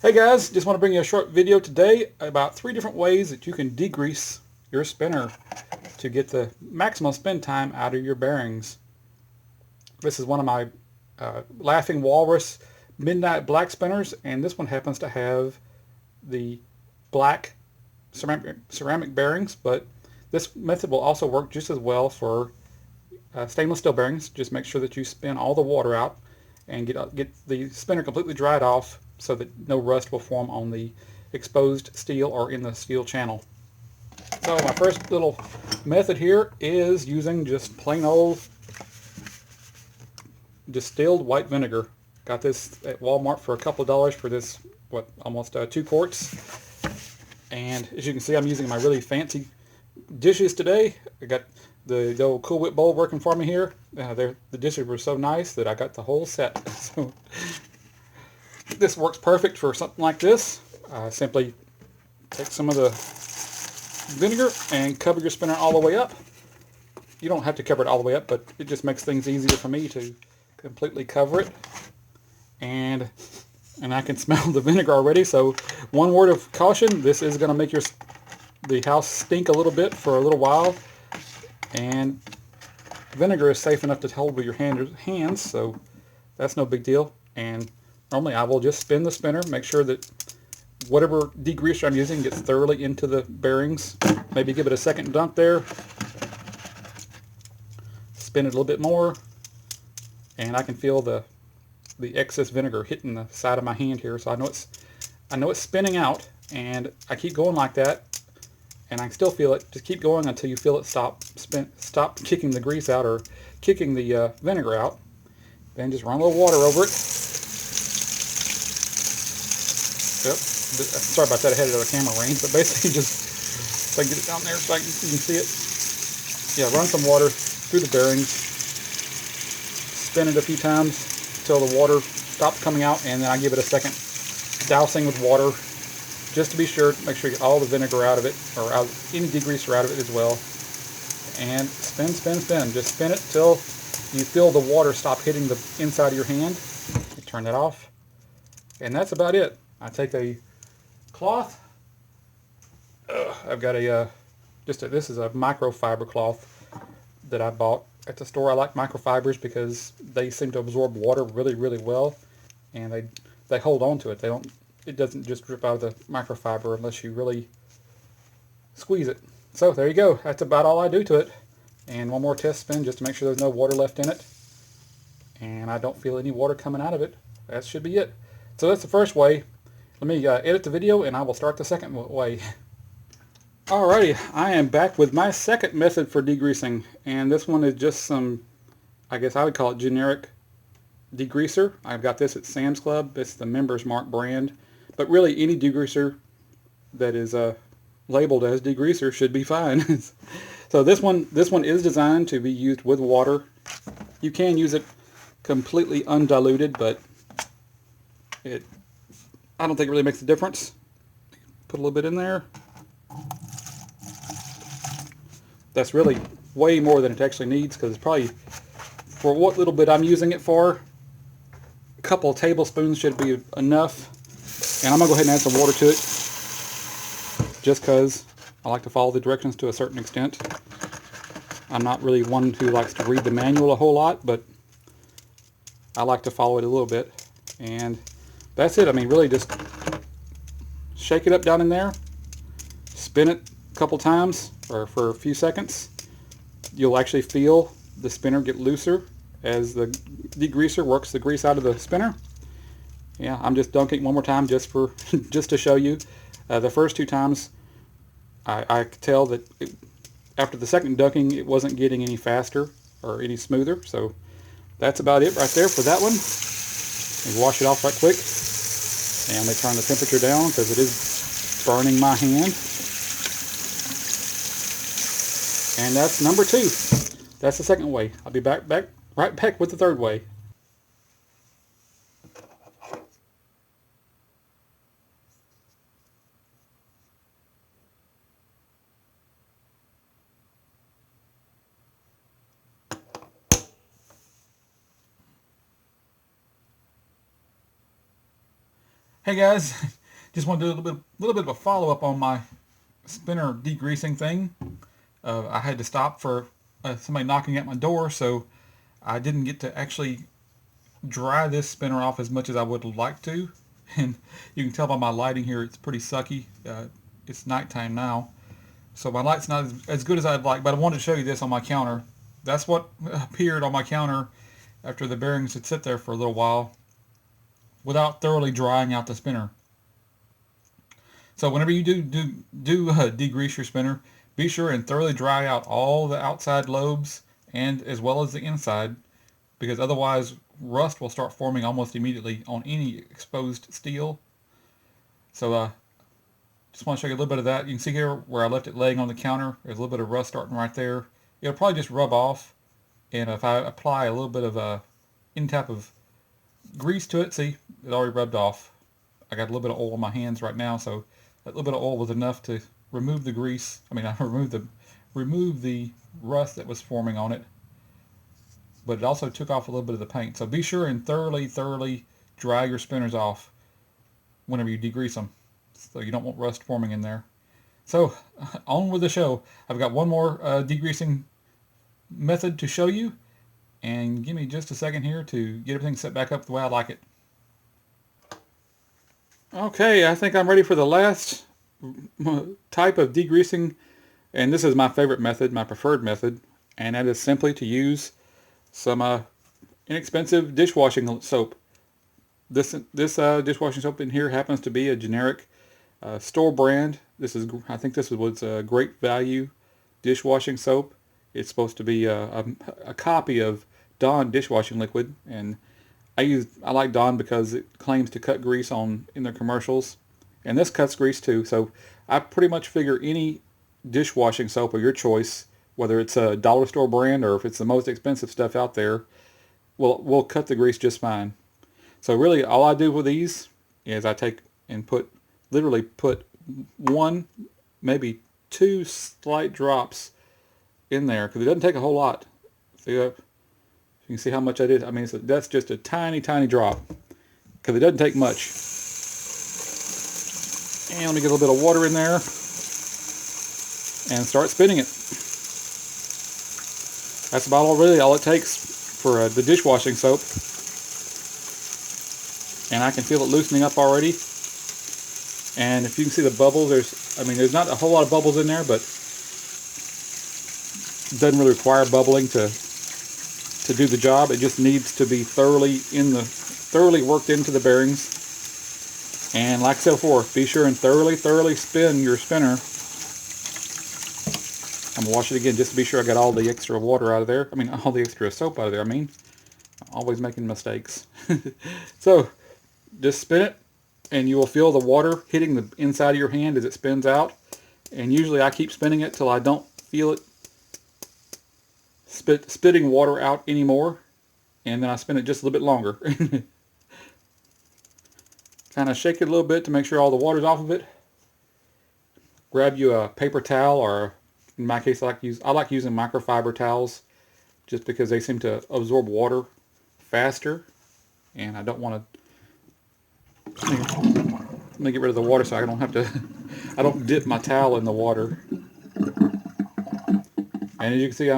Hey guys, just want to bring you a short video today about 3 different ways that you can degrease your spinner to get the maximum spin time out of your bearings. This is one of my Laughing Walrus Midnight Black spinners, and this one happens to have the black ceramic bearings, but this method will also work just as well for stainless steel bearings. Just make sure that you spin all the water out and get the spinner completely dried off so that no rust will form on the exposed steel or in the steel channel. So my first little method here is using just plain old distilled white vinegar. Got this at Walmart for a couple of dollars for this, almost 2 quarts. And as you can see, I'm using my really fancy dishes today. I got the old Cool Whip bowl working for me here. The dishes were so nice that I got the whole set. So this works perfect for something like this. Simply take some of the vinegar and cover your spinner all the way up. You don't have to cover it all the way up, but it just makes things easier for me to completely cover it. And I can smell the vinegar already, so one word of caution, this is going to make the house stink a little bit for a little while. And vinegar is safe enough to hold with your hands, so that's no big deal. And normally I will just spin the spinner, make sure that whatever degreaser I'm using gets thoroughly into the bearings. Maybe give it a second dunk there. Spin it a little bit more, and I can feel the excess vinegar hitting the side of my hand here, so I know it's spinning out, and I keep going like that, and I can still feel it. Just keep going until you feel it stop kicking the grease out or kicking the vinegar out. Then just run a little water over it. Yep. Sorry about that, I had it out of camera range, but basically just so I can get it down there so you can see it. Yeah, run some water through the bearings, spin it a few times until the water stops coming out, and then I give it a second dousing with water just to be sure, make sure you get all the vinegar out of it, or any degreaser out of it as well. And spin, spin, spin. Just spin it till you feel the water stop hitting the inside of your hand. You turn that off, and that's about it. I take a cloth. I've got this is a microfiber cloth that I bought at the store. I like microfibers because they seem to absorb water really, really well, and they hold on to it. It doesn't just drip out of the microfiber unless you really squeeze it. So there you go. That's about all I do to it. And one more test spin just to make sure there's no water left in it, and I don't feel any water coming out of it. That should be it. So that's the first way. Let me edit the video and I will start the second way. Alrighty, I am back with my second method for degreasing, and this one is just some, I guess I would call it generic degreaser. I've got this at Sam's Club. It's the Members Mark brand, but really any degreaser that is labeled as degreaser should be fine. So this one is designed to be used with water. You can use it completely undiluted, but I don't think it really makes a difference. Put a little bit in there. That's really way more than it actually needs, because it's probably, for what little bit I'm using it for, a couple of tablespoons should be enough. And I'm going to go ahead and add some water to it, just because I like to follow the directions to a certain extent. I'm not really one who likes to read the manual a whole lot, but I like to follow it a little bit. And that's it. I mean, really just shake it up down in there, spin it a couple times, or for a few seconds. You'll actually feel the spinner get looser as the degreaser works the grease out of the spinner. Yeah, I'm just dunking one more time just to show you. The first 2 times I could tell that after the second dunking it wasn't getting any faster or any smoother. So that's about it right there for that one. And wash it off right quick. And let me turn the temperature down because it is burning my hand. And that's number 2. That's the second way. I'll be right back with the third way. Hey guys, just want to do a little bit of a follow-up on my spinner degreasing thing. I had to stop for somebody knocking at my door, so I didn't get to actually dry this spinner off as much as I would like to. And you can tell by my lighting here, it's pretty sucky. It's nighttime now, so my light's not as good as I'd like, but I wanted to show you this on my counter. That's what appeared on my counter after the bearings had sit there for a little while without thoroughly drying out the spinner. So whenever you do degrease your spinner, be sure and thoroughly dry out all the outside lobes and as well as the inside, because otherwise rust will start forming almost immediately on any exposed steel. So just want to show you a little bit of that. You can see here where I left it laying on the counter, there's a little bit of rust starting right there. It'll probably just rub off, and if I apply a little bit of any type of grease to it, see, it already rubbed off. I got a little bit of oil on my hands right now, so that little bit of oil was enough to remove the grease. I mean, I remove the rust that was forming on it, but it also took off a little bit of the paint. So be sure and thoroughly dry your spinners off whenever you degrease them, so you don't want rust forming in there. So on with the show. I've got one more degreasing method to show you, and give me just a second here to get everything set back up the way I like it. Okay, I think I'm ready for the last type of degreasing, and this is my favorite method, my preferred method, and that is simply to use some inexpensive dishwashing soap. This dishwashing soap in here happens to be a generic store brand. I think this was a great value dishwashing soap. It's supposed to be a copy of Dawn dishwashing liquid, and I like Dawn because it claims to cut grease in their commercials, and this cuts grease too. So I pretty much figure any dishwashing soap of your choice, whether it's a dollar store brand or if it's the most expensive stuff out there, will cut the grease just fine. So really all I do with these is I take and literally put one, maybe two slight drops in there, because it doesn't take a whole lot. See, you can see how much that is. I mean, that's just a tiny drop, because it doesn't take much. And let me get a little bit of water in there and start spinning it. That's about all it takes for the dishwashing soap. And I can feel it loosening up already. And if you can see the bubbles, there's not a whole lot of bubbles in there, but it doesn't really require bubbling to do the job. It just needs to be thoroughly worked into the bearings. And like I said before, be sure and thoroughly spin your spinner. I'm gonna wash it again just to be sure I got all the extra water out of there. All the extra soap out of there. I'm always making mistakes. So just spin it, and you will feel the water hitting the inside of your hand as it spins out. And usually I keep spinning it till I don't feel it spitting water out anymore, and then I spin it just a little bit longer. Kind of shake it a little bit to make sure all the water's off of it. Grab you a paper towel, or in my case I like using microfiber towels, just because they seem to absorb water faster, and I don't want to. Let me get rid of the water so I don't have to. I don't dip my towel in the water. And as you can see,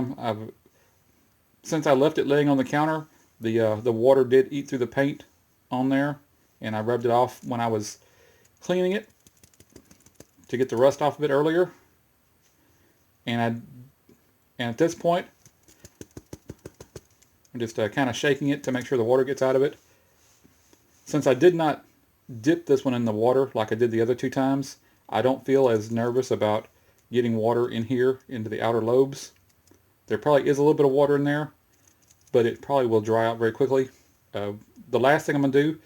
since I left it laying on the counter, the water did eat through the paint on there, and I rubbed it off when I was cleaning it to get the rust off of it earlier. And at this point, I'm just kind of shaking it to make sure the water gets out of it. Since I did not dip this one in the water like I did the other two times, I don't feel as nervous about getting water in here into the outer lobes. There probably is a little bit of water in there, but it probably will dry out very quickly. The last thing I'm going to do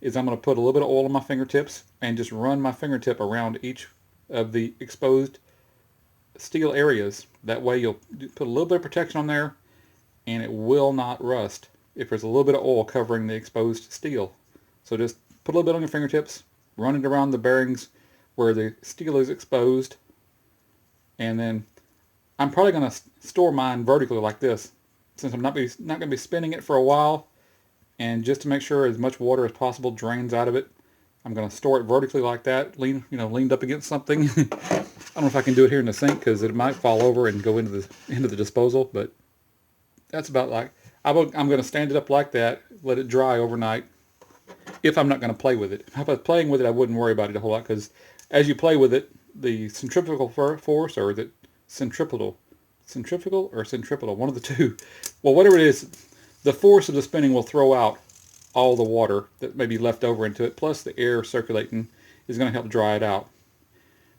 is I'm going to put a little bit of oil on my fingertips and just run my fingertip around each of the exposed steel areas. That way you'll put a little bit of protection on there, and it will not rust if there's a little bit of oil covering the exposed steel. So just put a little bit on your fingertips, run it around the bearings where the steel is exposed, and then I'm probably going to store mine vertically like this, since I'm not going to be spinning it for a while, and just to make sure as much water as possible drains out of it. I'm going to store it vertically like that, leaned up against something. I don't know if I can do it here in the sink because it might fall over and go into the disposal, but that's about like, I'm going to stand it up like that, let it dry overnight, if I'm not going to play with it. If I was playing with it, I wouldn't worry about it a whole lot, because as you play with it, the centrifugal force, or the centripetal, or centripetal, one of the two, well, whatever it is, the force of the spinning will throw out all the water that may be left over into it, plus the air circulating is going to help dry it out.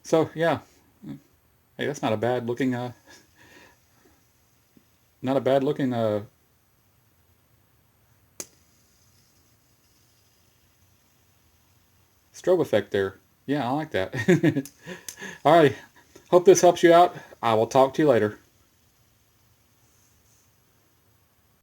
So yeah, hey, that's not a bad looking, not a bad looking strobe effect there. Yeah, I like that. Alrighty, hope this helps you out. I will talk to you later.